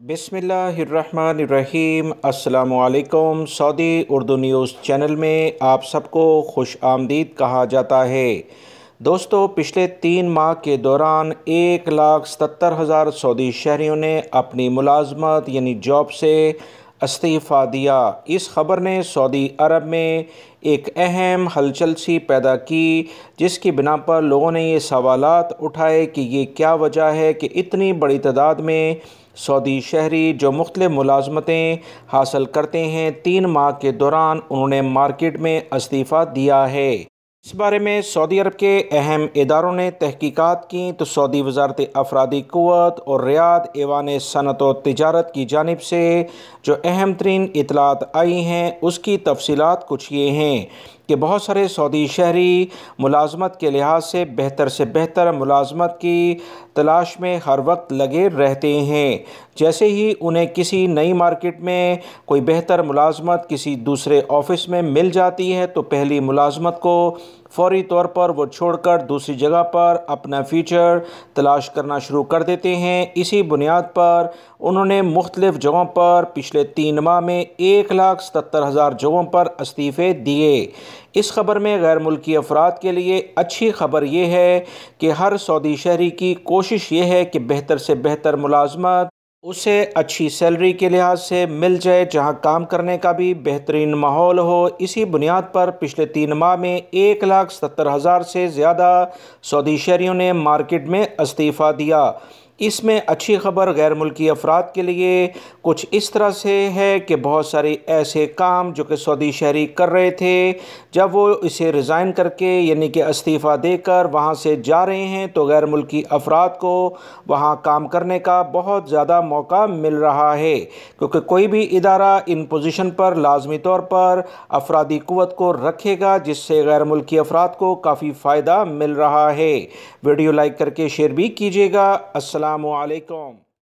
बिस्मिल्लाहिर्रहमानिर्रहीम। अस्सलामुअलैकुम। Saudi Urdu news channel में आप सबको खुश आमदीद कहा जाता है। दोस्तों, पिछले 3 माह के दौरान 1,77,000 सऊदी शहरियों ने अपनी मुलाजमत यानी जॉब से इस्तीफ़ा दिया। इस खबर ने सऊदी अरब में एक अहम हलचल सी पैदा की, जिसकी बिना पर लोगों ने ये सवालात उठाए कि ये क्या वजह है कि इतनी बड़ी तादाद में सऊदी शहरी जो मुख्तलिफ़ मुलाजमतें हासिल करते हैं 3 माह के दौरान उन्होंने मार्केट में इस्तीफ़ा दिया है। इस बारे में सऊदी अरब के अहम इदारों ने तहकीकात की तो सऊदी वज़ारत अफरादी क़ुव्वत और रियाद ऐवान सनअत व तिजारत की जानिब से जो अहम तरीन इतलात आई हैं उसकी तफसीलात कुछ ये हैं कि बहुत सारे सऊदी शहरी मुलाजमत के लिहाज से बेहतर मुलाजमत की तलाश में हर वक्त लगे रहते हैं। जैसे ही उन्हें किसी नई मार्केट में कोई बेहतर मुलाजमत किसी दूसरे ऑफिस में मिल जाती है तो पहली मुलाजमत को फ़ौरी तौर पर वो छोड़कर दूसरी जगह पर अपना फ्यूचर तलाश करना शुरू कर देते हैं। इसी बुनियाद पर उन्होंने मुख्तलिफ़ जगहों पर पिछले 3 माह में 1,77,000 जगहों पर इस्तीफ़े दिए। इस खबर में गैर मुल्की अफराद के लिए अच्छी खबर यह है कि हर सऊदी शहरी की कोशिश ये है कि बेहतर से बेहतर मुलाजमत उसे अच्छी सैलरी के लिहाज से मिल जाए, जहां काम करने का भी बेहतरीन माहौल हो। इसी बुनियाद पर पिछले 3 माह में 1,77,000 से ज़्यादा सऊदी शहरियों ने मार्केट में इस्तीफ़ा दिया। इसमें अच्छी खबर गैर मुल्की अफराद के लिए कुछ इस तरह से है कि बहुत सारे ऐसे काम जो कि सऊदी शहरी कर रहे थे, जब वो इसे रिज़ाइन करके यानी कि इस्तीफ़ा देकर वहाँ से जा रहे हैं तो गैर मुल्की अफराद को वहाँ काम करने का बहुत ज़्यादा मौका मिल रहा है, क्योंकि कोई भी इदारा इन पोजीशन पर लाजमी तौर पर अफरादी क़ुव्वत को रखेगा, जिससे गैर मुल्की अफराद को काफ़ी फ़ायदा मिल रहा है। वीडियो लाइक करके शेयर भी कीजिएगा। अस्सलामुअलैकुम।